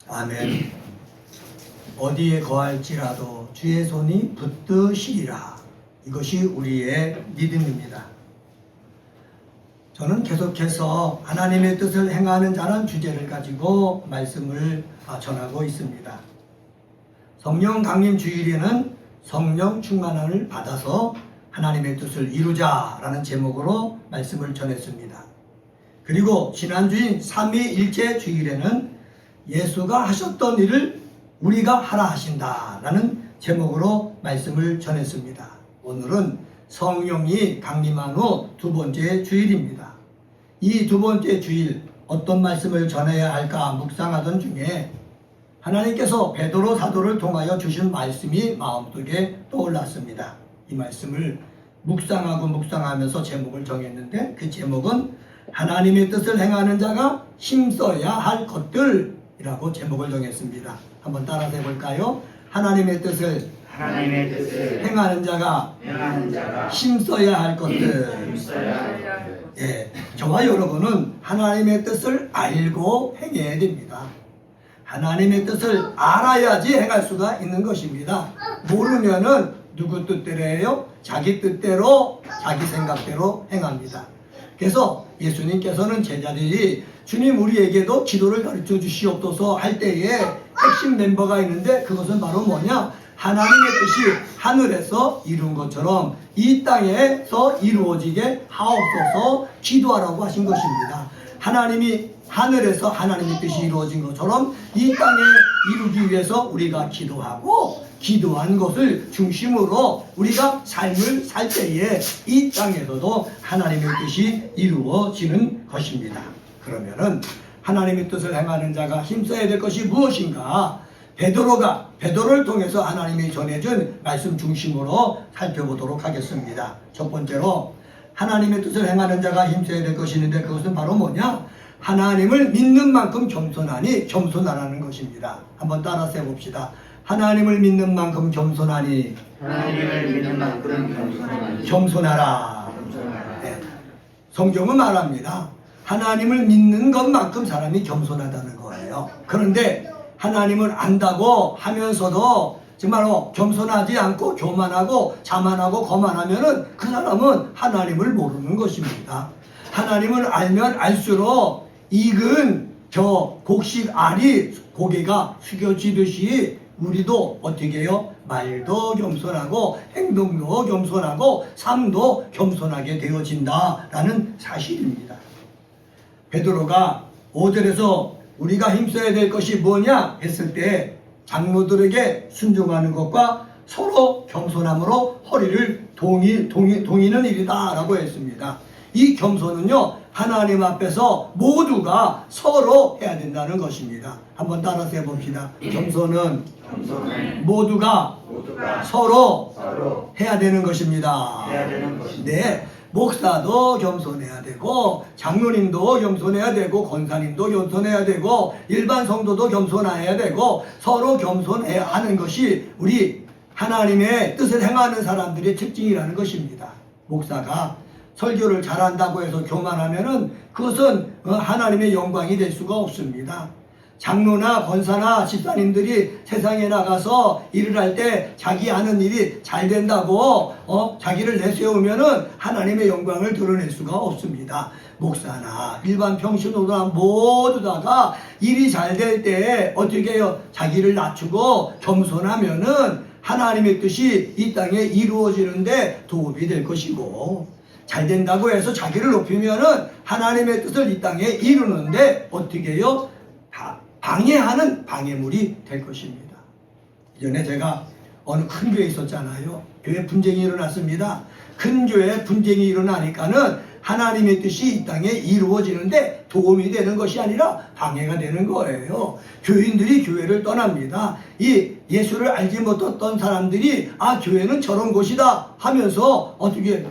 아멘. 어디에 거할지라도 주의 손이 붙드시리라. 이것이 우리의 믿음입니다. 저는 계속해서 하나님의 뜻을 행하는 자란 주제를 가지고 말씀을 전하고 있습니다. 성령 강림 주일에는 성령 충만함을 받아서 하나님의 뜻을 이루자라는 제목으로 말씀을 전했습니다. 그리고 지난주인 삼위일체 주일에는 예수가 하셨던 일을 우리가 하라 하신다라는 제목으로 말씀을 전했습니다. 오늘은 성령이 강림한 후 두 번째 주일입니다. 이 두 번째 주일 어떤 말씀을 전해야 할까 묵상하던 중에 하나님께서 베드로 사도를 통하여 주신 말씀이 마음속에 떠올랐습니다. 이 말씀을 묵상하면서 제목을 정했는데 그 제목은 하나님의 뜻을 행하는 자가 힘써야 할 것들이라고 제목을 정했습니다. 한번 따라서 해볼까요? 하나님의 뜻을 행하는 자가 힘써야 할 것들. 예, 저와 여러분은 하나님의 뜻을 알고 행해야 됩니다. 하나님의 뜻을 알아야지 행할 수가 있는 것입니다. 모르면은 누구 뜻대로 해요? 자기 뜻대로, 자기 생각대로 행합니다. 그래서 예수님께서는 제자들이 주님 우리에게도 기도를 가르쳐 주시옵소서 할 때에 핵심 멤버가 있는데 그것은 바로 뭐냐? 하나님의 뜻이 하늘에서 이룬 것처럼 이 땅에서 이루어지게 하옵소서 기도하라고 하신 것입니다. 하나님이 하늘에서 하나님의 뜻이 이루어진 것처럼 이 땅에 이루기 위해서 우리가 기도하고 기도한 것을 중심으로 우리가 삶을 살 때에 이 땅에서도 하나님의 뜻이 이루어지는 것입니다. 그러면은 하나님의 뜻을 행하는 자가 힘써야 될 것이 무엇인가? 베드로를 통해서 하나님이 전해준 말씀 중심으로 살펴보도록 하겠습니다. 첫 번째로 하나님의 뜻을 행하는 자가 힘써야 될 것이 있는데 그것은 바로 뭐냐? 하나님을 믿는 만큼 겸손하니 겸손하라는 것입니다. 한번 따라서 해봅시다. 하나님을 믿는 만큼 겸손하니 겸손하라. 네. 성경은 말합니다. 하나님을 믿는 것만큼 사람이 겸손하다는 거예요. 그런데 하나님을 안다고 하면서도 정말로 겸손하지 않고 교만하고 자만하고 거만하면은 그 사람은 하나님을 모르는 것입니다. 하나님을 알면 알수록 익은 저 곡식 알이 고개가 숙여지듯이 우리도 어떻게 해요? 말도 겸손하고 행동도 겸손하고 삶도 겸손하게 되어진다라는 사실입니다. 베드로가 5절에서 우리가 힘써야 될 것이 뭐냐 했을 때 장로들에게 순종하는 것과 서로 겸손함으로 허리를 동이는 일이다 라고 했습니다. 이 겸손은요 하나님 앞에서 모두가 서로 해야 된다는 것입니다. 한번 따라서 해봅시다. 겸손은 모두가 서로 해야 되는 것입니다. 네, 목사도 겸손해야 되고 장로님도 겸손해야 되고 권사님도 겸손해야 되고 일반 성도도 겸손해야 되고 서로 겸손해야 하는 것이 우리 하나님의 뜻을 행하는 사람들의 특징이라는 것입니다. 목사가 설교를 잘한다고 해서 교만하면은 그것은 하나님의 영광이 될 수가 없습니다. 장로나 권사나 집사님들이 세상에 나가서 일을 할 때 자기 하는 일이 잘 된다고 자기를 내세우면은 하나님의 영광을 드러낼 수가 없습니다. 목사나 일반 평신도나 모두 다가 일이 잘 될 때 어떻게 해요? 자기를 낮추고 겸손하면은 하나님의 뜻이 이 땅에 이루어지는데 도움이 될 것이고 잘 된다고 해서 자기를 높이면은 하나님의 뜻을 이 땅에 이루는데 어떻게 해요? 방해하는 방해물이 될 것입니다. 이전에 제가 어느 큰 교회에 있었잖아요. 교회 분쟁이 일어났습니다. 큰 교회에 분쟁이 일어나니까는 하나님의 뜻이 이 땅에 이루어지는데 도움이 되는 것이 아니라 방해가 되는 거예요. 교인들이 교회를 떠납니다. 이 예수를 알지 못했던 사람들이 교회는 저런 곳이다 하면서 어떻게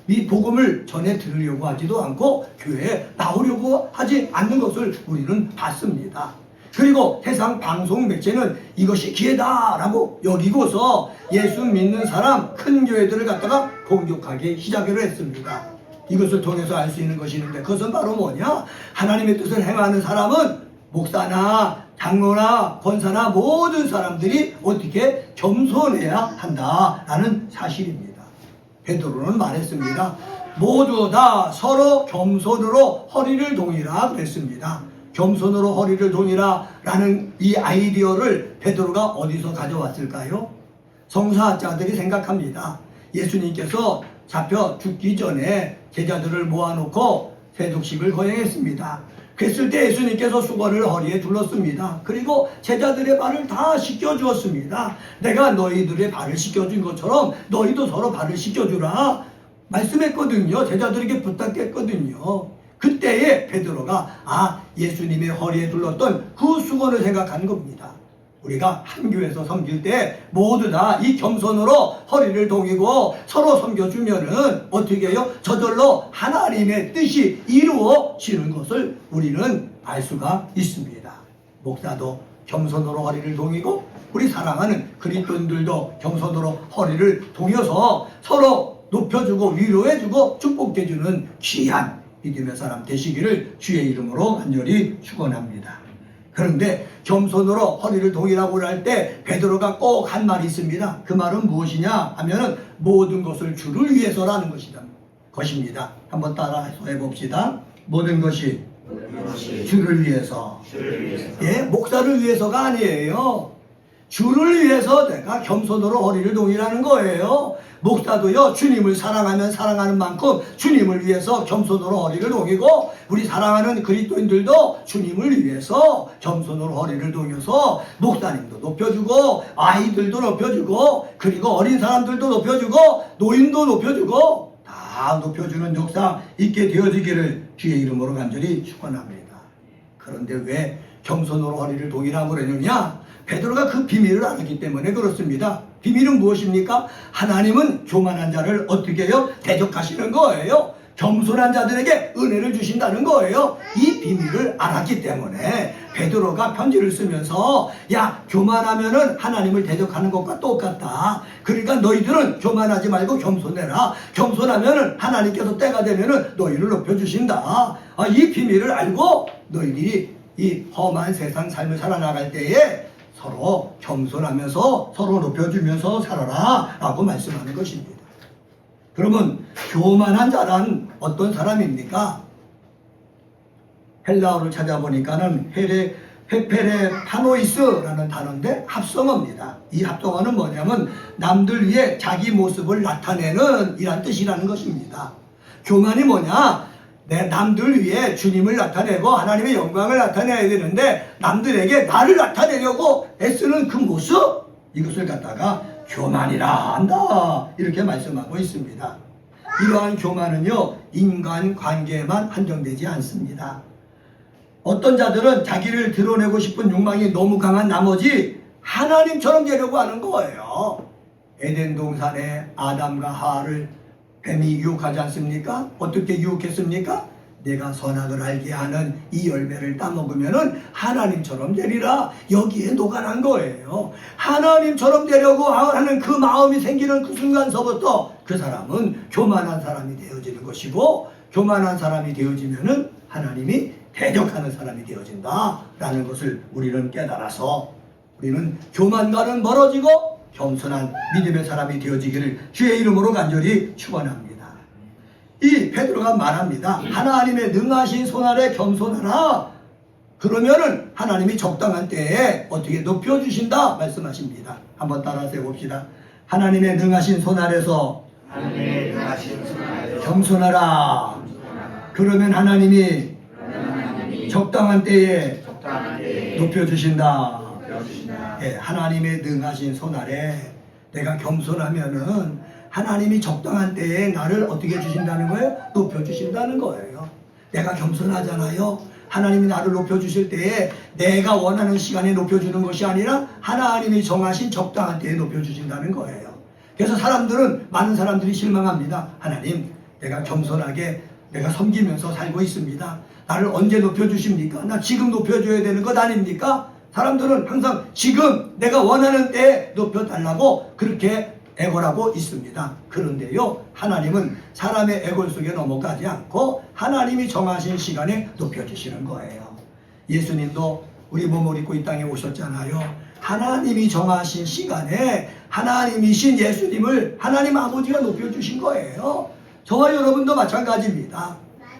이 복음을 전해 들으려고 하지도 않고 교회에 나오려고 하지 않는 것을 우리는 봤습니다. 그리고 세상 방송 매체는 이것이 기회다라고 여기고서 예수 믿는 사람 큰 교회들을 갖다가 공격하기 시작을 했습니다. 이것을 통해서 알 수 있는 것이 있는데 그것은 바로 뭐냐? 하나님의 뜻을 행하는 사람은 목사나 장로나 권사나 모든 사람들이 어떻게 겸손해야 한다라는 사실입니다. 베드로는 말했습니다. 모두 다 서로 겸손으로 허리를 동이라 그랬습니다. 겸손으로 허리를 동이라 라는 이 아이디어를 베드로가 어디서 가져왔을까요? 성사학자들이 생각합니다. 예수님께서 잡혀 죽기 전에 제자들을 모아놓고 세독식을 거행했습니다. 그랬을 때 예수님께서 수건을 허리에 둘렀습니다. 그리고 제자들의 발을 다 씻겨주었습니다. 내가 너희들의 발을 씻겨준 것처럼 너희도 서로 발을 씻겨주라 말씀했거든요. 제자들에게 부탁했거든요. 그때에 베드로가 예수님의 허리에 둘렀던 그 수건을 생각하는 겁니다. 우리가 한 교회에서 섬길 때 모두 다 이 겸손으로 허리를 동이고 서로 섬겨주면은 어떻게 해요? 저절로 하나님의 뜻이 이루어지는 것을 우리는 알 수가 있습니다. 목사도 겸손으로 허리를 동이고 우리 사랑하는 그리스도인들도 겸손으로 허리를 동여서 서로 높여주고 위로해주고 축복해주는 귀한 믿음의 사람 되시기를 주의 이름으로 간절히 축원합니다. 그런데 겸손으로 허리를 동이라고 할 때 베드로가 꼭 한 말이 있습니다. 그 말은 무엇이냐 하면은 모든 것을 주를 위해서라는 것입니다. 한번 따라서 해봅시다. 모든 것이 주를 위해서. 예, 목사를 위해서가 아니에요. 주를 위해서 내가 겸손으로 허리를 동이라는 거예요. 목사도요, 주님을 사랑하면 사랑하는 만큼 주님을 위해서 겸손으로 허리를 동이고 우리 사랑하는 그리스도인들도 주님을 위해서 겸손으로 허리를 동여서 목사님도 높여주고 아이들도 높여주고 그리고 어린 사람들도 높여주고 노인도 높여주고 다 높여주는 역사 있게 되어지기를 주의 이름으로 간절히 축원합니다. 그런데 왜 겸손으로 허리를 동이라고 그러느냐? 베드로가 그 비밀을 알았기 때문에 그렇습니다. 비밀은 무엇입니까? 하나님은 교만한 자를 어떻게 해요? 대적하시는 거예요. 겸손한 자들에게 은혜를 주신다는 거예요. 이 비밀을 알았기 때문에 베드로가 편지를 쓰면서 교만하면은 하나님을 대적하는 것과 똑같다. 그러니까 너희들은 교만하지 말고 겸손해라. 겸손하면은 하나님께서 때가 되면은 너희를 높여주신다. 이 비밀을 알고 너희들이 이 험한 세상 삶을 살아나갈 때에 서로 겸손하면서 서로 높여주면서 살아라 라고 말씀하는 것입니다. 그러면 교만한 자란 어떤 사람입니까? 헬라어를 찾아보니까는 헤페레파노이스라는 단어인데 합성어입니다. 이 합성어는 뭐냐면 남들 위해 자기 모습을 나타내는 이란 뜻이라는 것입니다. 교만이 뭐냐? 남들 위해 주님을 나타내고 하나님의 영광을 나타내야 되는데 남들에게 나를 나타내려고 애쓰는 그 모습, 이것을 갖다가 교만이라 한다 이렇게 말씀하고 있습니다. 이러한 교만은요 인간관계에만 한정되지 않습니다. 어떤 자들은 자기를 드러내고 싶은 욕망이 너무 강한 나머지 하나님처럼 되려고 하는 거예요. 에덴 동산에 아담과 하와를 뱀이 유혹하지 않습니까? 어떻게 유혹했습니까? 내가 선악을 알게 하는 이 열매를 따먹으면은 하나님처럼 되리라. 여기에 녹아난 거예요. 하나님처럼 되려고 하는 그 마음이 생기는 그 순간서부터 그 사람은 교만한 사람이 되어지는 것이고, 교만한 사람이 되어지면은 하나님이 대적하는 사람이 되어진다라는 것을 우리는 깨달아서 우리는 교만과는 멀어지고 겸손한 믿음의 사람이 되어지기를 주의 이름으로 간절히 축원합니다. 이 베드로가 말합니다. 하나님의 능하신 손 아래 겸손하라. 그러면은 하나님이 적당한 때에 어떻게 높여주신다 말씀하십니다. 한번 따라서 해봅시다. 하나님의 능하신 손 아래서 겸손하라. 그러면 하나님이 적당한 때에 높여주신다. 예, 하나님의 능하신 손 아래 내가 겸손하면은 하나님이 적당한 때에 나를 어떻게 주신다는 거예요? 높여주신다는 거예요. 내가 겸손하잖아요. 하나님이 나를 높여주실 때에 내가 원하는 시간에 높여주는 것이 아니라 하나님이 정하신 적당한 때에 높여주신다는 거예요. 그래서 많은 사람들이 실망합니다. 하나님, 내가 겸손하게 내가 섬기면서 살고 있습니다. 나를 언제 높여주십니까? 나 지금 높여줘야 되는 것 아닙니까? 사람들은 항상 지금 내가 원하는 때에 높여달라고 그렇게 애걸하고 있습니다. 그런데요, 하나님은 사람의 애걸 속에 넘어가지 않고 하나님이 정하신 시간에 높여주시는 거예요. 예수님도 우리 몸을 입고 이 땅에 오셨잖아요. 하나님이 정하신 시간에 하나님이신 예수님을 하나님 아버지가 높여주신 거예요. 저와 여러분도 마찬가지입니다.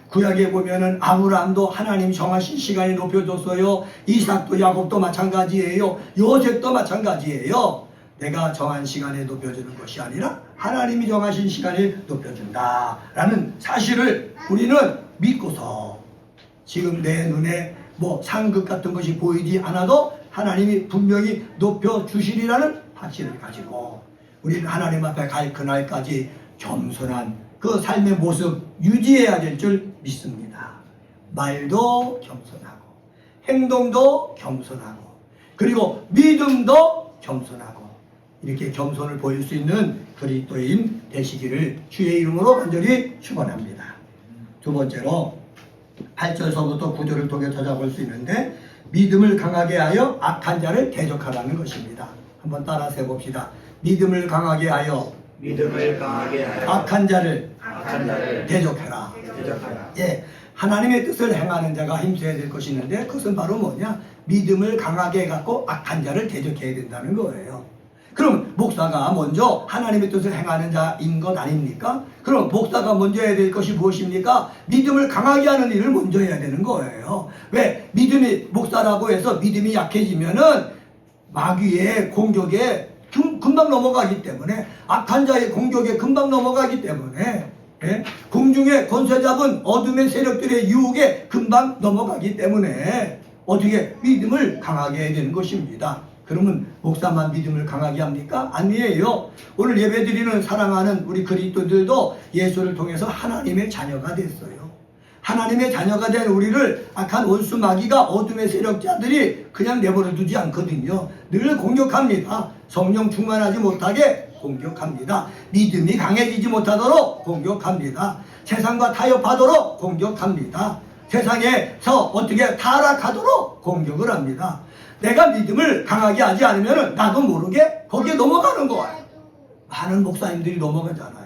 구약에 보면은 아브라함도 하나님 정하신 시간에 높여줬어요. 이삭도 야곱도 마찬가지예요. 요셉도 마찬가지예요. 내가 정한 시간에 높여주는 것이 아니라 하나님이 정하신 시간에 높여준다라는 사실을 우리는 믿고서 지금 내 눈에 뭐 상급 같은 것이 보이지 않아도 하나님이 분명히 높여주시리라는 확신을 가지고 우리는 하나님 앞에 갈 그날까지 겸손한 그 삶의 모습 유지해야 될 줄 믿습니다. 말도 겸손하고 행동도 겸손하고 그리고 믿음도 겸손하고 이렇게 겸손을 보일 수 있는 그리스도인 되시기를 주의 이름으로 간절히 축원합니다. 두 번째로 8절서부터 9절을 통해 찾아볼 수 있는데 믿음을 강하게 하여 악한 자를 대적하라는 것입니다. 한번 따라서 해봅시다. 믿음을 강하게 하여 악한 자를 대적해라. 예, 하나님의 뜻을 행하는 자가 힘써야 될 것이 있는데 그것은 바로 뭐냐? 믿음을 강하게 해갖고 악한 자를 대적해야 된다는 거예요. 그럼 목사가 먼저 하나님의 뜻을 행하는 자인 것 아닙니까? 그럼 목사가 먼저 해야 될 것이 무엇입니까? 믿음을 강하게 하는 일을 먼저 해야 되는 거예요. 왜? 믿음이 목사라고 해서 믿음이 약해지면은 마귀의 공격에 금방 넘어가기 때문에 악한 자의 공격에 금방 넘어가기 때문에 예? 공중에 권세 잡은 어둠의 세력들의 유혹에 금방 넘어가기 때문에 어떻게 믿음을 강하게 해야 되는 것입니다. 그러면 목사만 믿음을 강하게 합니까? 아니에요. 오늘 예배드리는 사랑하는 우리 그리스도들도 예수를 통해서 하나님의 자녀가 됐어요. 하나님의 자녀가 된 우리를 악한 원수 마귀가 어둠의 세력자들이 그냥 내버려 두지 않거든요. 늘 공격합니다. 성령 충만하지 못하게 공격합니다. 믿음이 강해지지 못하도록 공격합니다. 세상과 타협하도록 공격합니다. 세상에서 어떻게 타락하도록 공격을 합니다. 내가 믿음을 강하게 하지 않으면 나도 모르게 거기에 넘어가는 거예요. 많은 목사님들이 넘어가잖아요.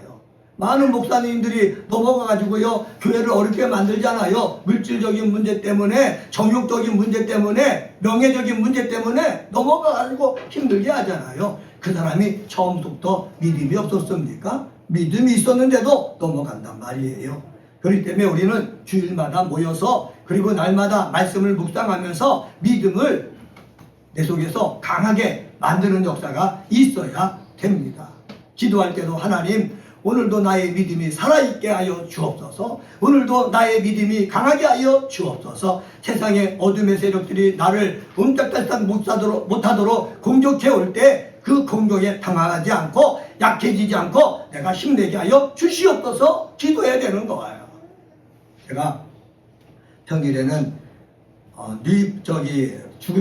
많은 목사님들이 넘어가가지고요 교회를 어렵게 만들잖아요. 물질적인 문제 때문에, 정욕적인 문제 때문에, 명예적인 문제 때문에 넘어가가지고 힘들게 하잖아요. 그 사람이 처음부터 믿음이 없었습니까? 믿음이 있었는데도 넘어간단 말이에요. 그렇기 때문에 우리는 주일마다 모여서 그리고 날마다 말씀을 묵상하면서 믿음을 내 속에서 강하게 만드는 역사가 있어야 됩니다. 기도할 때도 하나님 오늘도 나의 믿음이 살아있게 하여 주옵소서. 오늘도 나의 믿음이 강하게 하여 주옵소서. 세상의 어둠의 세력들이 나를 움짝달싹 못하도록 공격해 올 때 그 공격에 당하지 않고 약해지지 않고 내가 힘내게 하여 주시옵소서 기도해야 되는 거예요. 제가 평일에는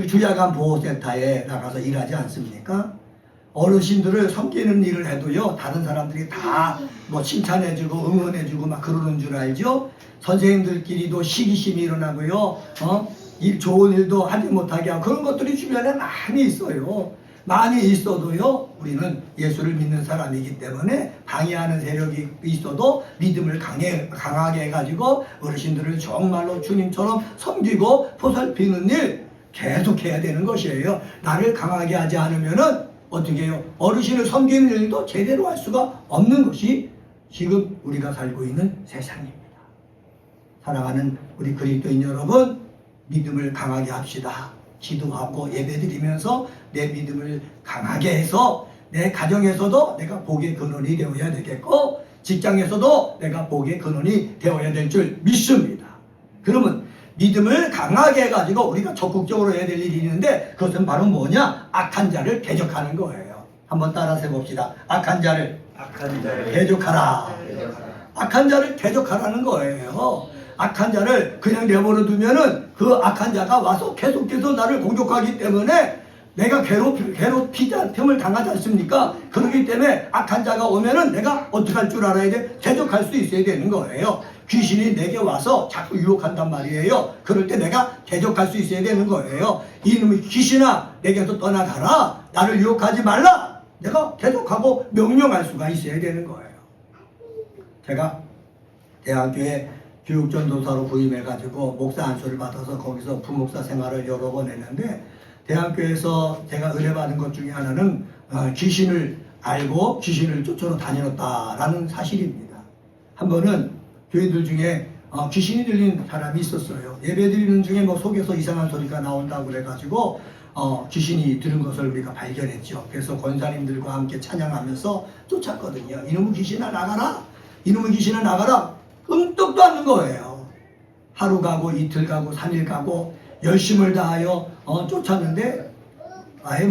주야간 보호센터에 나가서 일하지 않습니까? 어르신들을 섬기는 일을 해도요 다른 사람들이 다 뭐 칭찬해주고 응원해주고 막 그러는 줄 알죠? 선생님들끼리도 시기심이 일어나고요 좋은 일도 하지 못하게 하고 그런 것들이 주변에 많이 있어요. 많이 있어도요 우리는 예수를 믿는 사람이기 때문에 방해하는 세력이 있어도 믿음을 강하게 해가지고 어르신들을 정말로 주님처럼 섬기고 보살피는 일 계속해야 되는 것이에요. 나를 강하게 하지 않으면은 어떻게 해요? 어르신을 섬기는 일도 제대로 할 수가 없는 것이 지금 우리가 살고 있는 세상입니다. 사랑하는 우리 그리스도인 여러분, 믿음을 강하게 합시다. 기도하고 예배드리면서 내 믿음을 강하게 해서 내 가정에서도 내가 복의 근원이 되어야 되겠고 직장에서도 내가 복의 근원이 되어야 될 줄 믿습니다. 그러면 믿음을 강하게 해가지고 우리가 적극적으로 해야 될 일이 있는데 그것은 바로 뭐냐? 악한 자를 대적하는 거예요. 한번 따라서 해봅시다. 악한 자를 대적하라. 악한 자를 대적하라는 거예요. 악한 자를 그냥 내버려 두면은 그 악한 자가 와서 계속해서 나를 공격하기 때문에 내가 괴롭힘을 당하지 않습니까? 그렇기 때문에 악한 자가 오면은 내가 어떻게 할 줄 알아야 돼? 대적할 수 있어야 되는 거예요. 귀신이 내게 와서 자꾸 유혹한단 말이에요. 그럴 때 내가 대적할 수 있어야 되는 거예요. 이놈의 귀신아 내게서 떠나가라. 나를 유혹하지 말라. 내가 대적하고 명령할 수가 있어야 되는 거예요. 제가 대학교에 교육전도사로 부임해가지고 목사 안수를 받아서 거기서 부목사 생활을 여러 번 했는데, 대학교에서 제가 의뢰받은 것 중에 하나는 귀신을 알고 귀신을 쫓아러 다녔다라는 사실입니다. 한 번은 교인들 중에 귀신이 들린 사람이 있었어요. 예배 드리는 중에 뭐 속에서 이상한 소리가 나온다고 그래가지고 귀신이 들은 것을 우리가 발견했죠. 그래서 권사님들과 함께 찬양하면서 쫓았거든요. 이놈의 귀신아 나가라! 이놈의 귀신아 나가라! 끔떡도 않는 거예요. 하루 가고 이틀 가고 3일 가고 열심을 다하여 쫓았는데 아예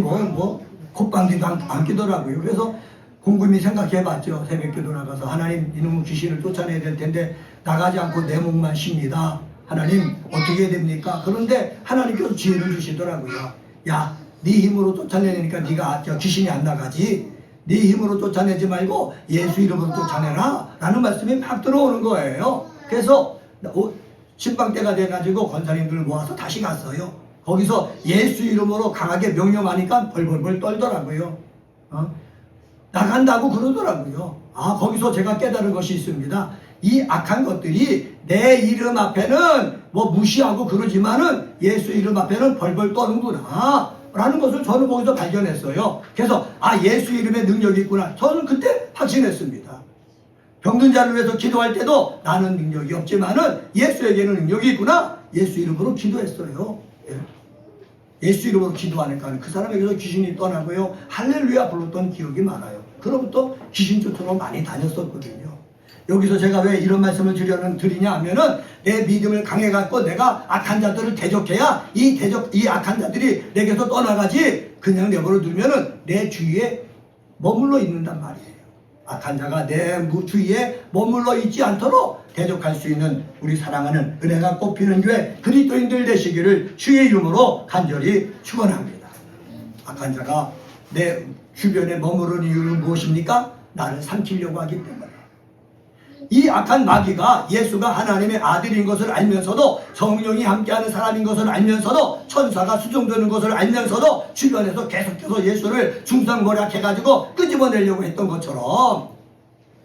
콧방귀도 안 끼더라고요. 그래서 곰곰이 생각해봤죠. 새벽기도 나가서 하나님 이놈의 귀신을 쫓아내야 될 텐데 나가지 않고 내 목만 쉽니다. 하나님 어떻게 해야 됩니까? 그런데 하나님께서 지혜를 주시더라고요. 야, 네 힘으로 쫓아내니까 네가 귀신이 안 나가지. 네 힘으로 쫓아내지 말고 예수 이름으로 쫓아내라 라는 말씀이 막 들어오는 거예요. 그래서 신방때가 돼가지고 권사님들을 모아서 다시 갔어요. 거기서 예수 이름으로 강하게 명령하니까 벌벌벌 떨더라고요. 나간다고 그러더라고요. 거기서 제가 깨달은 것이 있습니다. 이 악한 것들이 내 이름 앞에는 뭐 무시하고 그러지만은 예수 이름 앞에는 벌벌 떠는구나 라는 것을 저는 거기서 발견했어요. 그래서 예수 이름에 능력이 있구나. 저는 그때 확신했습니다. 병든 자를 위해서 기도할 때도 나는 능력이 없지만은 예수에게는 능력이 있구나. 예수 이름으로 기도했어요. 예수 이름으로 기도하니까 그 사람에게서 귀신이 떠나고요. 할렐루야 불렀던 기억이 많아요. 그로부터 귀신 쫓으러 많이 다녔었거든요. 여기서 제가 왜 이런 말씀을 드리냐 하면은 내 믿음을 강해갖고 내가 악한 자들을 대적해야 이 악한 자들이 내게서 떠나가지 그냥 내버려 두면은 내 주위에 머물러 있는단 말이에요. 악한 자가 내 주위에 머물러 있지 않도록 대적할 수 있는 우리 사랑하는 은혜가 꽃피는 교회 그리스도인들 되시기를 주의 이름으로 간절히 축원합니다. 악한 자가 내 주변에 머무르는 이유는 무엇입니까? 나를 삼키려고 하기 때문에. 이 악한 마귀가 예수가 하나님의 아들인 것을 알면서도 성령이 함께하는 사람인 것을 알면서도 천사가 수종되는 것을 알면서도 주변에서 계속해서 예수를 중상모략해가지고 끄집어내려고 했던 것처럼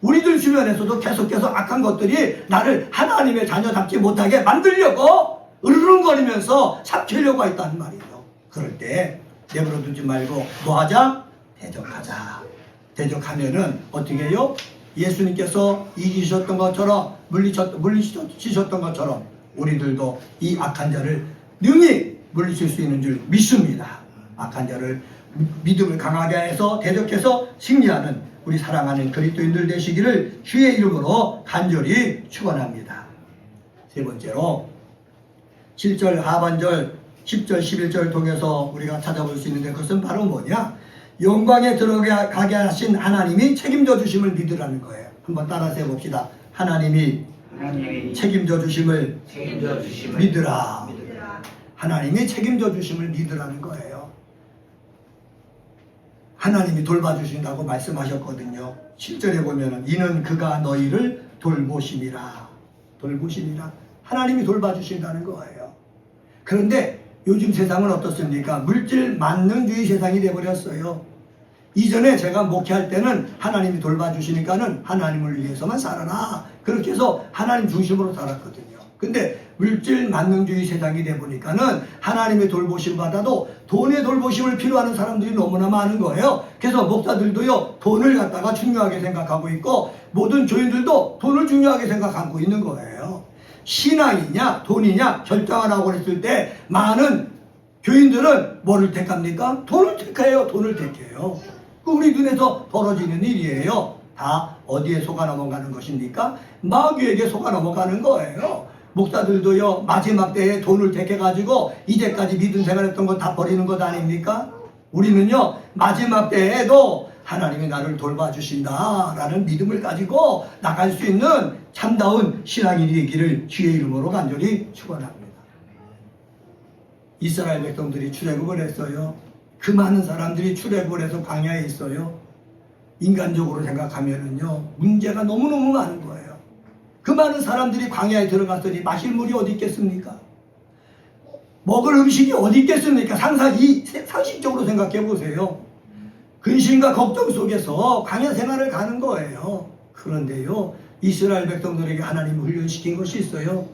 우리들 주변에서도 계속해서 악한 것들이 나를 하나님의 자녀답지 못하게 만들려고 으르렁거리면서 삼키려고 했다는 말이죠. 그럴 때 내버려 두지 말고 뭐하자? 대적하자. 대적하면은 어떻게 해요? 예수님께서 이기셨던 것처럼 물리치셨던 것처럼 우리들도 이 악한 자를 능히 물리칠 수 있는 줄 믿습니다. 악한 자를 믿음을 강하게 해서 대적해서 승리하는 우리 사랑하는 그리스도인들 되시기를 주의 이름으로 간절히 축원합니다. 세 번째로 7절 하반절 10절 11절 통해서 우리가 찾아볼 수 있는데 그것은 바로 뭐냐? 영광에 들어가게 하신 하나님이 책임져 주심을 믿으라는 거예요. 한번 따라서 해봅시다. 하나님이 책임져 주심을 믿으라. 하나님이 책임져 주심을 믿으라는 거예요. 하나님이 돌봐주신다고 말씀하셨거든요. 7절에 보면은 이는 그가 너희를 돌보심이라. 돌보심이라. 하나님이 돌봐주신다는 거예요. 그런데 요즘 세상은 어떻습니까? 물질 만능주의 세상이 되어버렸어요. 이전에 제가 목회할 때는 하나님이 돌봐주시니까는 하나님을 위해서만 살아라. 그렇게 해서 하나님 중심으로 살았거든요. 근데 물질 만능주의 세상이 되어보니까는 하나님의 돌보심 받아도 돈의 돌보심을 필요하는 사람들이 너무나 많은 거예요. 그래서 목사들도요, 돈을 갖다가 중요하게 생각하고 있고, 모든 교인들도 돈을 중요하게 생각하고 있는 거예요. 신앙이냐, 돈이냐 결정하라고 했을 때, 많은 교인들은 뭐를 택합니까? 돈을 택해요. 돈을 택해요. 우리 눈에서 벌어지는 일이에요. 다 어디에 속아 넘어가는 것입니까? 마귀에게 속아 넘어가는 거예요. 목사들도요, 마지막 때에 돈을 택해가지고 이제까지 믿음 생활했던 거 다 버리는 것 아닙니까? 우리는요, 마지막 때에도 하나님이 나를 돌봐주신다 라는 믿음을 가지고 나갈 수 있는 참다운 신앙인이 되기를 주의 이름으로 간절히 축원합니다. 이스라엘 백성들이 출애굽을 했어요. 그 많은 사람들이 출애굽을 해서 광야에 있어요. 인간적으로 생각하면은요, 문제가 너무너무 많은 거예요. 그 많은 사람들이 광야에 들어갔더니 마실 물이 어디 있겠습니까? 먹을 음식이 어디 있겠습니까? 상식적으로 생각해 보세요. 근심과 걱정 속에서 광야 생활을 가는 거예요. 그런데요, 이스라엘 백성들에게 하나님이 훈련시킨 것이 있어요.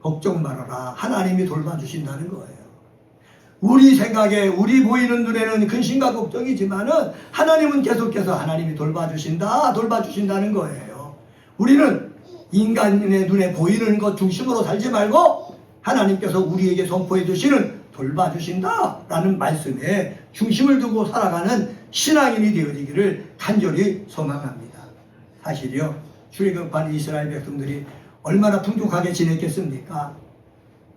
걱정 말아라. 하나님이 돌봐주신다는 거예요. 우리 생각에, 우리 보이는 눈에는 근심과 걱정이지만은 하나님은 계속해서 하나님이 돌봐주신다는 거예요. 우리는 인간의 눈에 보이는 것 중심으로 살지 말고 하나님께서 우리에게 선포해 주시는 돌봐주신다라는 말씀에 중심을 두고 살아가는 신앙인이 되어지기를 간절히 소망합니다. 사실이요, 출애굽한 이스라엘 백성들이 얼마나 풍족하게 지냈겠습니까?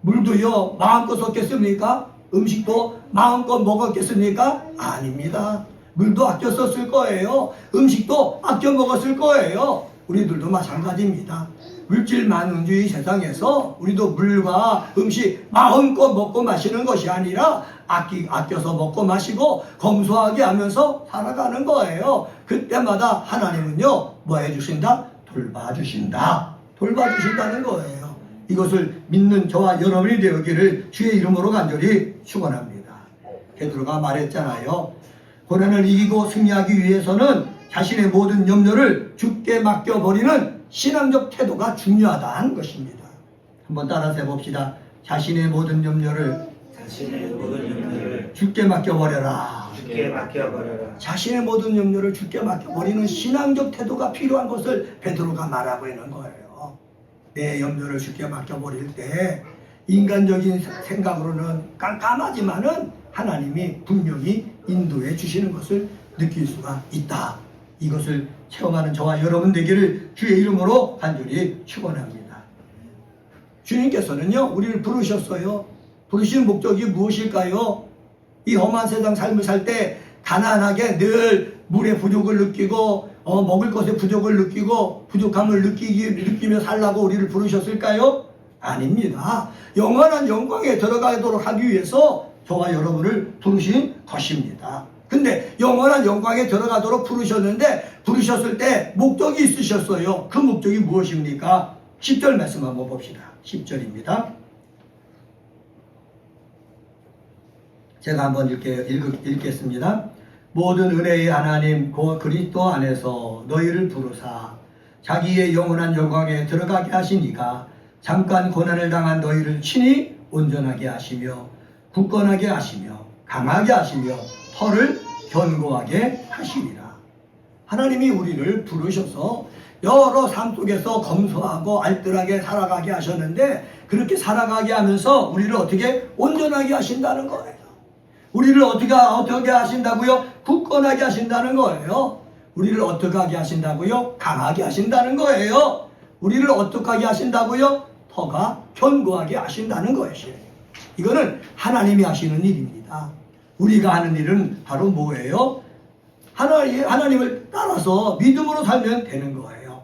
물도요 마음껏 썼겠습니까? 음식도 마음껏 먹었겠습니까? 아닙니다. 물도 아껴 썼을 거예요. 음식도 아껴 먹었을 거예요. 우리들도 마찬가지입니다. 물질 만능주의 세상에서 우리도 물과 음식 마음껏 먹고 마시는 것이 아니라 아껴서 먹고 마시고 검소하게 하면서 살아가는 거예요. 그때마다 하나님은요 뭐 해주신다? 돌봐주신다는 거예요. 이것을 믿는 저와 여러분이 되었기를 주의 이름으로 간절히 축원합니다. 베드로가 말했잖아요. 고난을 이기고 승리하기 위해서는 자신의 모든 염려를 주께 맡겨버리는 신앙적 태도가 중요하다는 것입니다. 한번 따라서 해봅시다. 자신의 모든 염려를 주께 맡겨버려라. 자신의 모든 염려를 주께 맡겨버리는 신앙적 태도가 필요한 것을 베드로가 말하고 있는 거예요. 내 염려를 주께 맡겨버릴 때 인간적인 생각으로는 깜깜하지만은 하나님이 분명히 인도해 주시는 것을 느낄 수가 있다. 이것을 체험하는 저와 여러분 되기를 주의 이름으로 간절히 축원합니다. 주님께서는요 우리를 부르셨어요. 부르신 목적이 무엇일까요? 이 험한 세상 삶을 살 때 가난하게 늘 물의 부족을 느끼고 먹을 것의 부족을 느끼고 부족함을 느끼며 살라고 우리를 부르셨을까요? 아닙니다. 영원한 영광에 들어가도록 하기 위해서 저와 여러분을 부르신 것입니다. 근데 영원한 영광에 들어가도록 부르셨을 때 목적이 있으셨어요. 그 목적이 무엇입니까? 10절 말씀 한번 봅시다. 10절입니다. 제가 한번 읽겠습니다. 모든 은혜의 하나님 곧 그리스도 안에서 너희를 부르사 자기의 영원한 영광에 들어가게 하시니가 잠깐 고난을 당한 너희를 친히 온전하게 하시며 굳건하게 하시며 강하게 하시며 터를 견고하게 하시리라. 하나님이 우리를 부르셔서 여러 삶 속에서 검소하고 알뜰하게 살아가게 하셨는데 그렇게 살아가게 하면서 우리를 어떻게 온전하게 하신다는 거예요. 우리를 어떻게 하신다고요? 굳건하게 하신다는 거예요. 우리를 어떻게 하게 하신다고요? 강하게 하신다는 거예요. 우리를 어떻게 하게 하신다고요? 터가 견고하게 하신다는 것이에요. 이거는 하나님이 하시는 일입니다. 우리가 하는 일은 바로 뭐예요? 하나님을 따라서 믿음으로 살면 되는 거예요.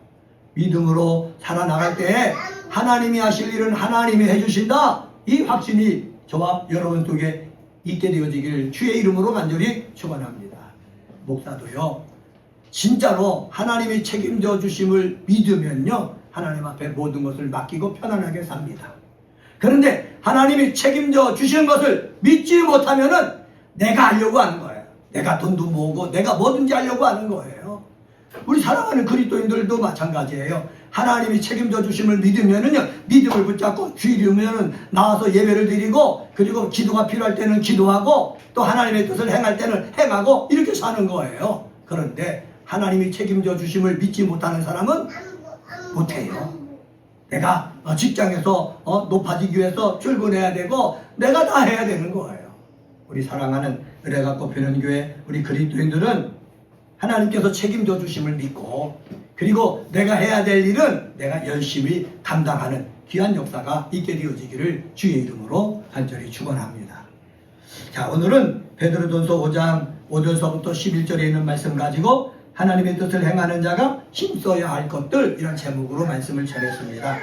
믿음으로 살아나갈 때 하나님이 하실 일은 하나님이 해주신다. 이 확신이 저와 여러분 속에 있게 되어지기를 주의 이름으로 간절히 축원합니다. 목사도요 진짜로 하나님이 책임져 주심을 믿으면요 하나님 앞에 모든 것을 맡기고 편안하게 삽니다. 그런데 하나님이 책임져 주시는 것을 믿지 못하면은 내가 하려고 하는 거예요. 내가 돈도 모으고 내가 뭐든지 하려고 하는 거예요. 우리 사랑하는 그리스도인들도 마찬가지예요. 하나님이 책임져 주심을 믿으면은요 믿음을 붙잡고 주일이면은 나와서 예배를 드리고 그리고 기도가 필요할 때는 기도하고 또 하나님의 뜻을 행할 때는 행하고 이렇게 사는 거예요. 그런데 하나님이 책임져 주심을 믿지 못하는 사람은 못해요. 내가 직장에서 높아지기 위해서 출근해야 되고 내가 다 해야 되는 거예요. 우리 사랑하는 은혜가 꽃피는 교회 우리 그리스도인들은 하나님께서 책임져 주심을 믿고 그리고 내가 해야 될 일은 내가 열심히 감당하는 귀한 역사가 있게 되어지기를 주의 이름으로 간절히 축원합니다. 자, 오늘은 베드로전서 5장 5절서부터 11절에 있는 말씀 가지고 하나님의 뜻을 행하는 자가 힘써야 할 것들 이런 제목으로 말씀을 전했습니다.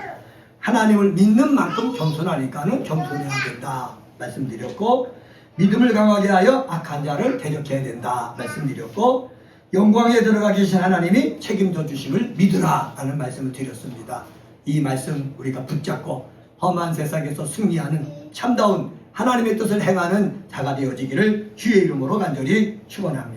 하나님을 믿는 만큼 겸손하니까는 겸손해야 된다 말씀드렸고 믿음을 강하게 하여 악한 자를 대적해야 된다 말씀드렸고 영광에 들어가 계신 하나님이 책임져 주심을 믿으라 라는 말씀을 드렸습니다. 이 말씀 우리가 붙잡고 험한 세상에서 승리하는 참다운 하나님의 뜻을 행하는 자가 되어지기를 주의 이름으로 간절히 축원합니다.